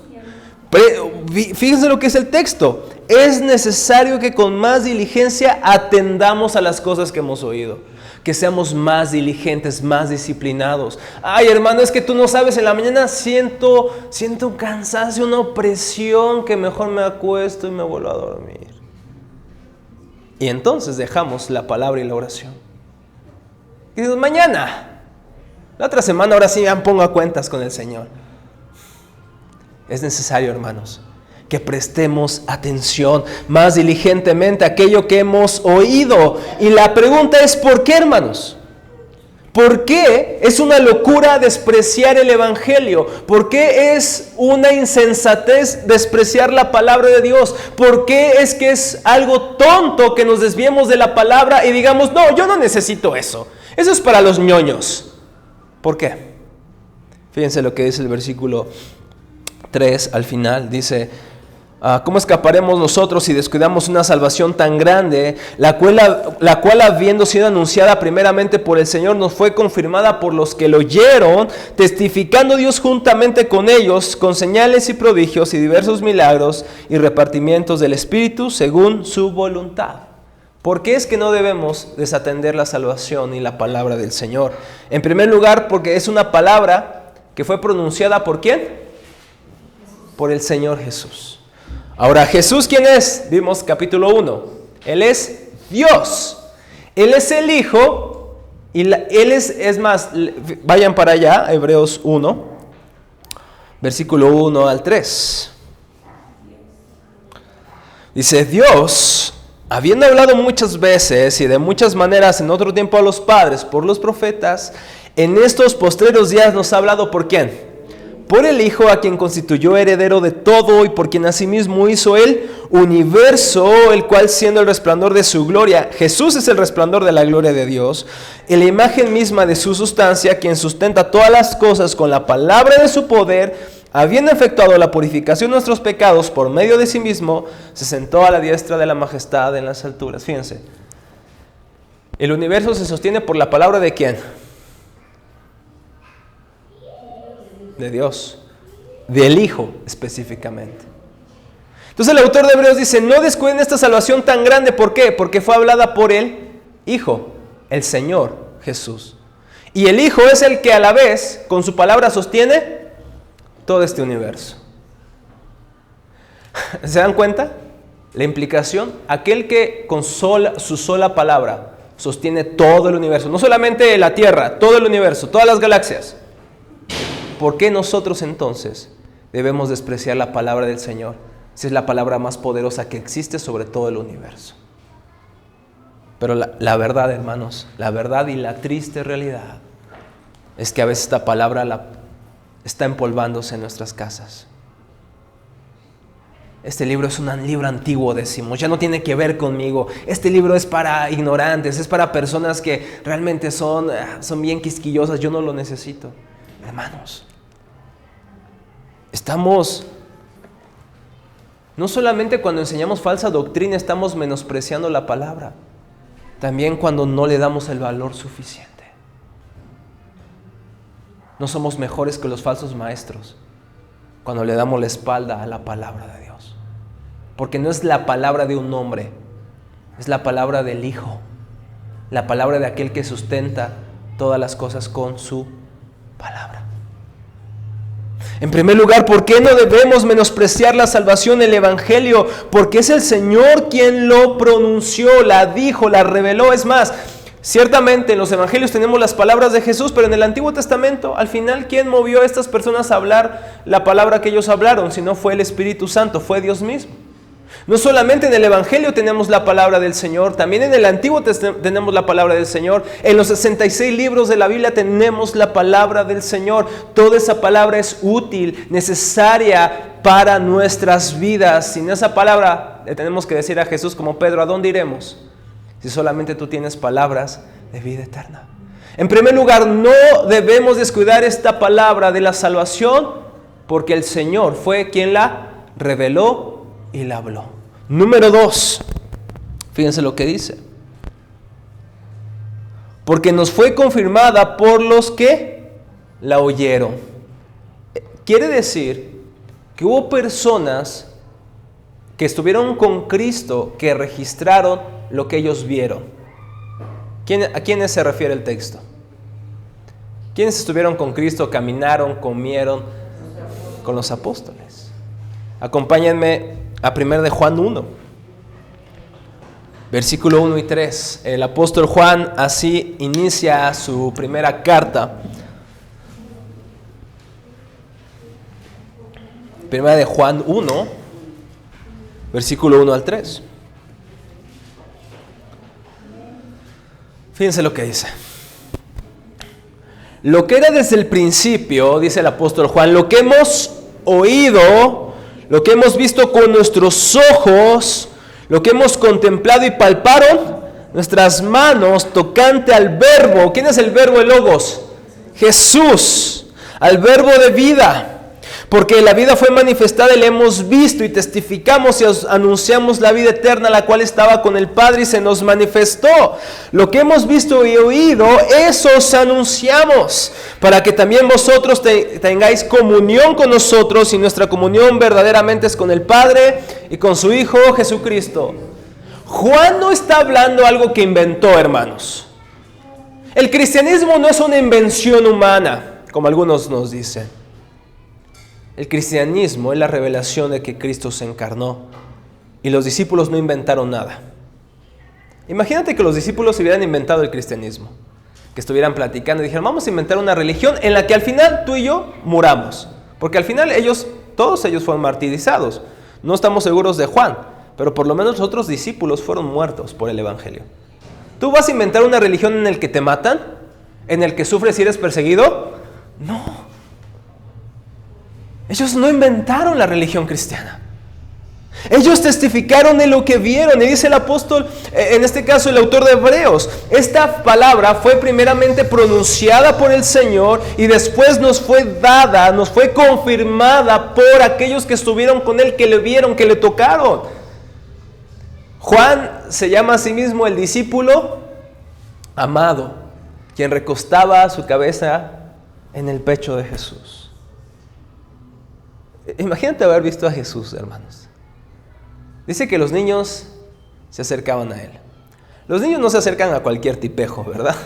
Fíjense lo que es el texto. Es necesario que con más diligencia atendamos a las cosas que hemos oído. Que seamos más diligentes, más disciplinados. Ay, hermano, es que tú no sabes, en la mañana siento un cansancio, una opresión, que mejor me acuesto y me vuelvo a dormir. Y entonces dejamos la palabra y la oración. Y dices, mañana, la otra semana, ahora sí me pongo a cuentas con el Señor. Es necesario, hermanos, que prestemos atención más diligentemente a aquello que hemos oído. Y la pregunta es, ¿por qué, hermanos? ¿Por qué es una locura despreciar el evangelio? ¿Por qué es una insensatez despreciar la palabra de Dios? ¿Por qué es que es algo tonto que nos desviemos de la palabra y digamos, no, yo no necesito eso? Eso es para los ñoños. ¿Por qué? Fíjense lo que dice el versículo 3 al final. Dice, ¿cómo escaparemos nosotros si descuidamos una salvación tan grande, la cual habiendo sido anunciada primeramente por el Señor, nos fue confirmada por los que lo oyeron, testificando Dios juntamente con ellos, con señales y prodigios y diversos milagros y repartimientos del Espíritu según su voluntad? ¿Por qué es que no debemos desatender la salvación y la palabra del Señor? En primer lugar, porque es una palabra que fue pronunciada ¿por quién? Por el Señor Jesús. Ahora, ¿Jesús quién es? Vimos capítulo 1. Él es Dios. Él es el Hijo. Y Él es más, vayan para allá, Hebreos 1, versículo 1 al 3. Dice, Dios, habiendo hablado muchas veces y de muchas maneras en otro tiempo a los padres por los profetas, en estos postreros días nos ha hablado ¿por quién? Por el Hijo, a quien constituyó heredero de todo y por quien asimismo hizo el universo, el cual siendo el resplandor de su gloria, Jesús es el resplandor de la gloria de Dios, en la imagen misma de su sustancia, quien sustenta todas las cosas con la palabra de su poder, habiendo efectuado la purificación de nuestros pecados por medio de sí mismo, se sentó a la diestra de la majestad en las alturas. Fíjense, el universo se sostiene por la palabra ¿de quién? De Dios, del Hijo específicamente. Entonces el autor de Hebreos dice, no descuiden esta salvación tan grande. ¿Por qué? Porque fue hablada por el Hijo, el Señor Jesús. Y el Hijo es el que a la vez, con su palabra, sostiene todo este universo. ¿Se dan cuenta? La implicación, aquel que con su sola palabra sostiene todo el universo, no solamente la Tierra, todo el universo, todas las galaxias. ¿Por qué nosotros entonces debemos despreciar la palabra del Señor? Si es la palabra más poderosa que existe sobre todo el universo. Pero la verdad, hermanos, la verdad y la triste realidad es que a veces esta palabra está empolvándose en nuestras casas. Este libro es un libro antiguo, decimos, ya no tiene que ver conmigo. Este libro es para ignorantes, es para personas que realmente son bien quisquillosas, yo no lo necesito. Hermanos, no solamente cuando enseñamos falsa doctrina estamos menospreciando la palabra, también cuando no le damos el valor suficiente. No somos mejores que los falsos maestros cuando le damos la espalda a la palabra de Dios. Porque no es la palabra de un hombre, es la palabra del Hijo, la palabra de aquel que sustenta todas las cosas con su palabra. En primer lugar, ¿por qué no debemos menospreciar la salvación, el evangelio? Porque es el Señor quien lo pronunció, la dijo, la reveló. Es más, ciertamente en los evangelios tenemos las palabras de Jesús, pero en el Antiguo Testamento, al final, ¿quién movió a estas personas a hablar la palabra que ellos hablaron? Si no fue el Espíritu Santo, fue Dios mismo. No solamente en el Evangelio tenemos la palabra del Señor, también en el Antiguo Testamento tenemos la palabra del Señor. En los 66 libros de la Biblia tenemos la palabra del Señor. Toda esa palabra es útil, necesaria para nuestras vidas. Sin esa palabra le tenemos que decir a Jesús como Pedro, ¿a dónde iremos? Si solamente tú tienes palabras de vida eterna. En primer lugar, no debemos descuidar esta palabra de la salvación porque el Señor fue quien la reveló y la habló. Número 2, fíjense lo que dice. Porque nos fue confirmada por los que la oyeron. Quiere decir que hubo personas que estuvieron con Cristo, que registraron lo que ellos vieron. ¿A quiénes se refiere el texto? ¿Quiénes estuvieron con Cristo, caminaron, comieron con los apóstoles? Acompáñenme a 1 de Juan 1, versículo 1 y 3. El apóstol Juan así inicia su primera carta. 1 de Juan 1, versículo 1 al 3. Fíjense lo que dice. Lo que era desde el principio, dice el apóstol Juan, lo que hemos oído, lo que hemos visto con nuestros ojos, lo que hemos contemplado y palparon nuestras manos tocante al verbo. ¿Quién es el verbo, el logos? Jesús, al verbo de vida. Porque la vida fue manifestada y la hemos visto y testificamos y os anunciamos la vida eterna, la cual estaba con el Padre y se nos manifestó. Lo que hemos visto y oído, eso os anunciamos, para que también vosotros tengáis comunión con nosotros, y nuestra comunión verdaderamente es con el Padre y con su Hijo Jesucristo. Juan no está hablando algo que inventó, hermanos. El cristianismo no es una invención humana, como algunos nos dicen. El cristianismo es la revelación de que Cristo se encarnó y los discípulos no inventaron nada. Imagínate que los discípulos hubieran inventado el cristianismo, que estuvieran platicando y dijeran, vamos a inventar una religión en la que al final tú y yo muramos, porque al final todos ellos fueron martirizados. No estamos seguros de Juan, pero por lo menos los otros discípulos fueron muertos por el evangelio. ¿Tú vas a inventar una religión en la que te matan? ¿En el que sufres y eres perseguido? No. Ellos no inventaron la religión cristiana. Ellos testificaron de lo que vieron. Y dice el apóstol, en este caso el autor de Hebreos, esta palabra fue primeramente pronunciada por el Señor y después nos fue dada, nos fue confirmada por aquellos que estuvieron con Él, que le vieron, que le tocaron. Juan se llama a sí mismo el discípulo amado, quien recostaba su cabeza en el pecho de Jesús. Imagínate haber visto a Jesús, hermanos. Dice que los niños se acercaban a Él. Los niños no se acercan a cualquier tipejo, ¿verdad?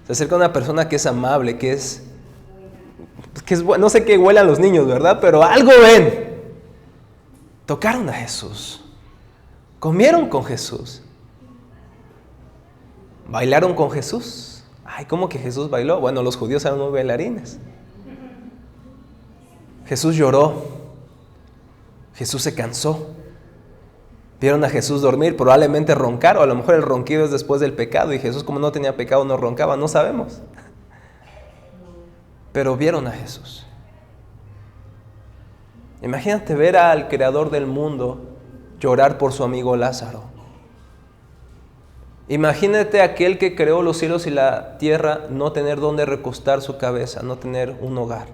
Se acerca a una persona que es amable, que es no sé qué huelan los niños, ¿verdad? Pero algo ven. Tocaron a Jesús. Comieron con Jesús. Bailaron con Jesús. Ay, ¿cómo que Jesús bailó? Bueno, los judíos eran muy bailarines. Jesús lloró, Jesús se cansó, vieron a Jesús dormir, probablemente roncar, o a lo mejor el ronquido es después del pecado, y Jesús, como no tenía pecado, no roncaba, no sabemos. Pero vieron a Jesús. Imagínate ver al creador del mundo llorar por su amigo Lázaro. Imagínate a aquel que creó los cielos y la tierra no tener dónde recostar su cabeza, no tener un hogar.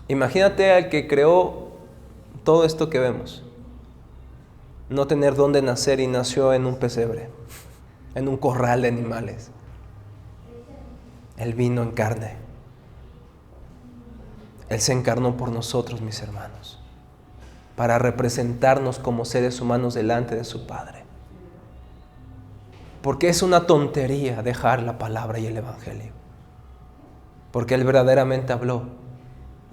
Imagínate al que creó todo esto que vemos, no tener dónde nacer y nació en un pesebre, en un corral de animales. Él vino en carne. Él se encarnó por nosotros, mis hermanos, para representarnos como seres humanos delante de su Padre. Porque es una tontería dejar la palabra y el evangelio. Porque Él verdaderamente habló.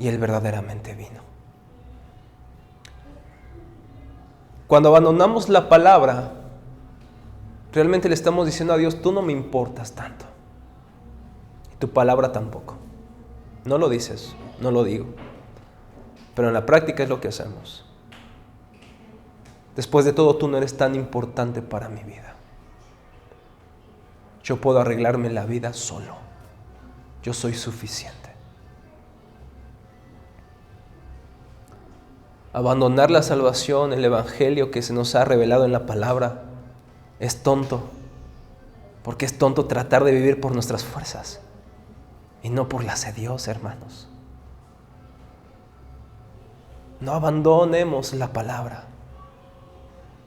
Y Él verdaderamente vino. Cuando abandonamos la palabra, realmente le estamos diciendo a Dios, tú no me importas tanto. Y tu palabra tampoco. No lo dices, no lo digo. Pero en la práctica es lo que hacemos. Después de todo, tú no eres tan importante para mi vida. Yo puedo arreglarme la vida solo. Yo soy suficiente. Abandonar la salvación, el evangelio que se nos ha revelado en la palabra, es tonto. Porque es tonto tratar de vivir por nuestras fuerzas y no por las de Dios, hermanos. no abandonemos la palabra,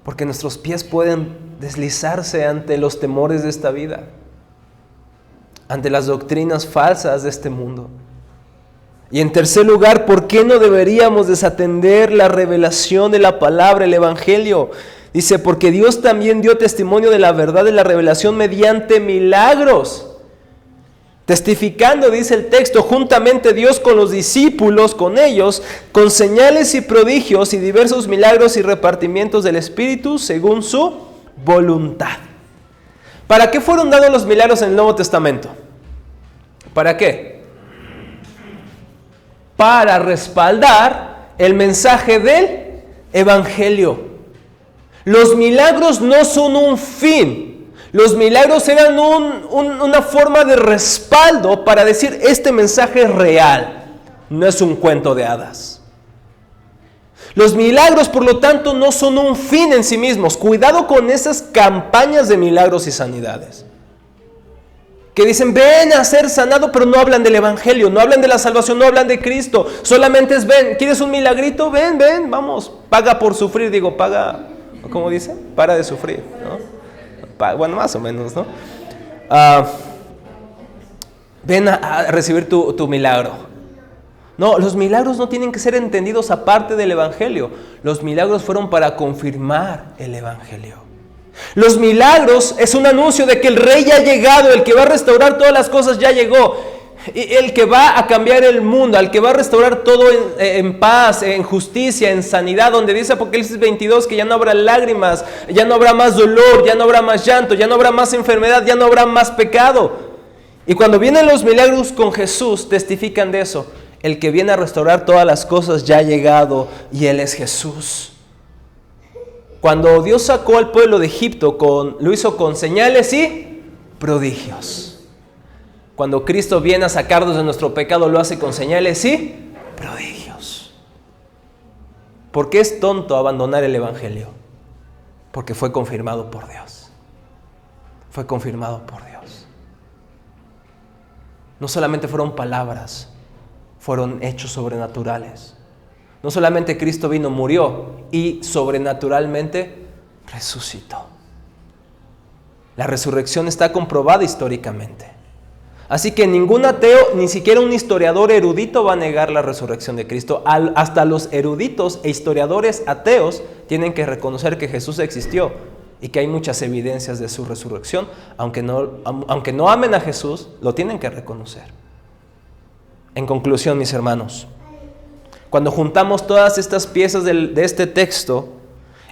porque nuestros pies pueden deslizarse ante los temores de esta vida, ante las doctrinas falsas de este mundo. Y en tercer lugar, ¿por qué no deberíamos desatender la revelación de la palabra, el Evangelio? Dice, porque Dios también dio testimonio de la verdad de la revelación mediante milagros. Testificando, dice el texto, juntamente Dios con los discípulos, con ellos, con señales y prodigios y diversos milagros y repartimientos del Espíritu según su voluntad. ¿Para qué fueron dados los milagros en el Nuevo Testamento? ¿Para qué? Para respaldar el mensaje del Evangelio. Los milagros no son un fin. Los milagros eran una forma de respaldo para decir, este mensaje es real, no es un cuento de hadas. Los milagros, por lo tanto, no son un fin en sí mismos. Cuidado con esas campañas de milagros y sanidades, que dicen, ven a ser sanado, pero no hablan del Evangelio, no hablan de la salvación, no hablan de Cristo. Solamente es, ven, ¿quieres un milagrito? Ven, vamos, paga por sufrir. Paga, ¿cómo dice? Para de sufrir, ¿no? Bueno, más o menos, ¿no? Ven a recibir tu milagro. No, los milagros no tienen que ser entendidos aparte del Evangelio. Los milagros fueron para confirmar el Evangelio. Los milagros es un anuncio de que el Rey ya ha llegado, el que va a restaurar todas las cosas ya llegó. El que va a cambiar el mundo, al que va a restaurar todo en paz, en justicia, en sanidad, donde dice Apocalipsis 22 que ya no habrá lágrimas, ya no habrá más dolor, ya no habrá más llanto, ya no habrá más enfermedad, ya no habrá más pecado. Y cuando vienen los milagros con Jesús, testifican de eso. El que viene a restaurar todas las cosas ya ha llegado y Él es Jesús. Cuando Dios sacó al pueblo de Egipto, lo hizo con señales y prodigios. Cuando Cristo viene a sacarnos de nuestro pecado, lo hace con señales y prodigios. ¿Por qué es tonto abandonar el Evangelio? Porque fue confirmado por Dios. Fue confirmado por Dios. No solamente fueron palabras, fueron hechos sobrenaturales. No solamente Cristo vino, murió y sobrenaturalmente resucitó. La resurrección está comprobada históricamente. Así que ningún ateo, ni siquiera un historiador erudito va a negar la resurrección de Cristo. Hasta los eruditos e historiadores ateos tienen que reconocer que Jesús existió y que hay muchas evidencias de su resurrección. Aunque no amen a Jesús, lo tienen que reconocer. En conclusión, mis hermanos, cuando juntamos todas estas piezas de este texto,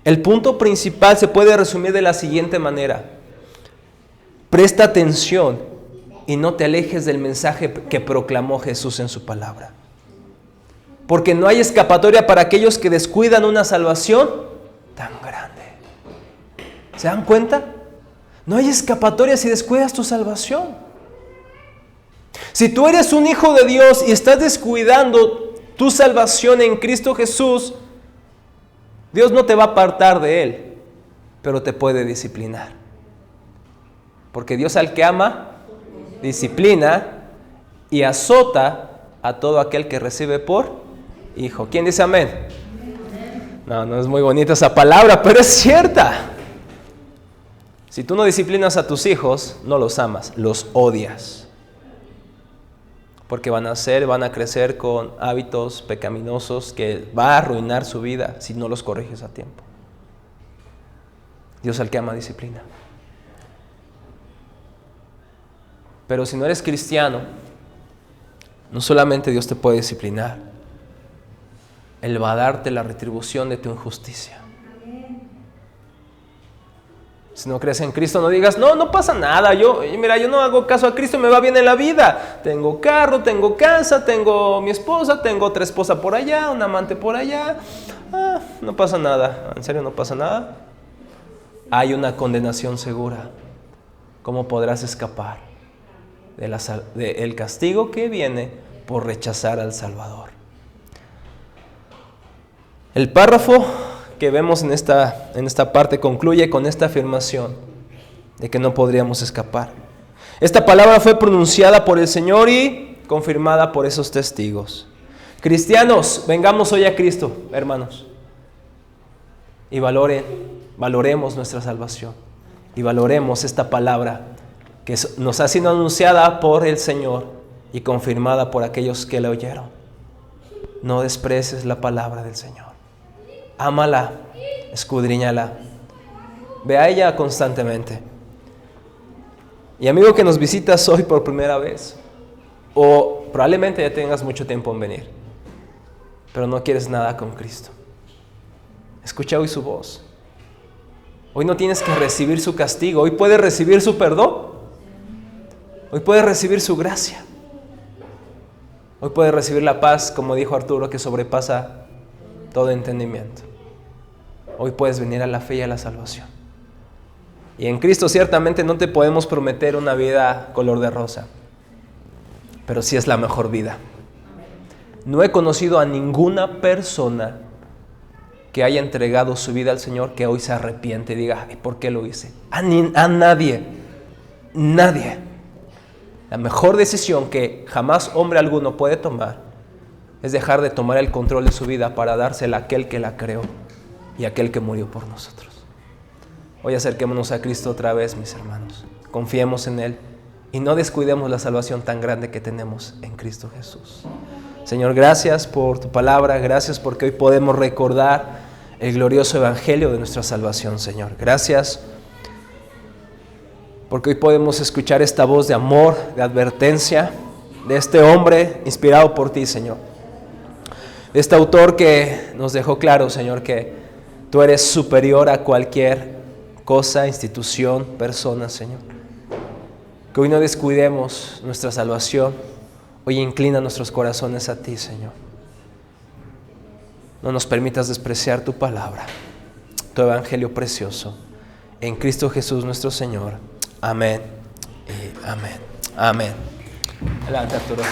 el punto principal se puede resumir de la siguiente manera. Presta atención y no te alejes del mensaje que proclamó Jesús en su palabra. Porque no hay escapatoria para aquellos que descuidan una salvación tan grande. ¿Se dan cuenta? No hay escapatoria si descuidas tu salvación. Si tú eres un hijo de Dios y estás descuidando tu salvación en Cristo Jesús, Dios no te va a apartar de Él, pero te puede disciplinar. Porque Dios al que ama, disciplina y azota a todo aquel que recibe por hijo. ¿Quién dice amén? No es muy bonita esa palabra, pero es cierta. Si tú no disciplinas a tus hijos, no los amas, los odias. Porque van a crecer con hábitos pecaminosos que va a arruinar su vida si no los corriges a tiempo. Dios al que ama disciplina. Pero si no eres cristiano, no solamente Dios te puede disciplinar, Él va a darte la retribución de tu injusticia. Si no crees en Cristo, no digas, no pasa nada, yo no hago caso a Cristo, me va bien en la vida. Tengo carro, tengo casa, tengo mi esposa, tengo otra esposa por allá, un amante por allá. No pasa nada. ¿En serio no pasa nada? Hay una condenación segura. ¿Cómo podrás escapar del castigo que viene por rechazar al Salvador? El párrafo que vemos en esta parte concluye con esta afirmación de que no podríamos escapar. Esta palabra fue pronunciada por el Señor y confirmada por esos testigos. Cristianos, vengamos hoy a Cristo, hermanos, y valoremos nuestra salvación y valoremos esta palabra que nos ha sido anunciada por el Señor y confirmada por aquellos que la oyeron. No desprecies la palabra del Señor. Ámala, escudriñala, ve a ella constantemente. Y amigo que nos visitas hoy por primera vez, o probablemente ya tengas mucho tiempo en venir, pero no quieres nada con Cristo, escucha hoy su voz. Hoy no tienes que recibir su castigo, hoy puedes recibir su perdón, hoy puedes recibir su gracia, hoy puedes recibir la paz, como dijo Arturo, que sobrepasa todo entendimiento. Hoy puedes venir a la fe y a la salvación. Y en Cristo ciertamente no te podemos prometer una vida color de rosa, pero sí es la mejor vida. No he conocido a ninguna persona que haya entregado su vida al Señor que hoy se arrepiente y diga, ¿por qué lo hice? A nadie. La mejor decisión que jamás hombre alguno puede tomar es dejar de tomar el control de su vida para dársela a aquel que la creó y a aquel que murió por nosotros. Hoy acerquémonos a Cristo otra vez, mis hermanos. Confiemos en Él y no descuidemos la salvación tan grande que tenemos en Cristo Jesús. Señor, gracias por tu palabra, gracias porque hoy podemos recordar el glorioso evangelio de nuestra salvación, Señor. Gracias porque hoy podemos escuchar esta voz de amor, de advertencia, de este hombre inspirado por ti, Señor. De este autor que nos dejó claro, Señor, que tú eres superior a cualquier cosa, institución, persona, Señor. Que hoy no descuidemos nuestra salvación. Hoy inclina nuestros corazones a ti, Señor. No nos permitas despreciar tu palabra, tu evangelio precioso. En Cristo Jesús nuestro Señor. Amén y amén. Amén. Adelante, Arturo.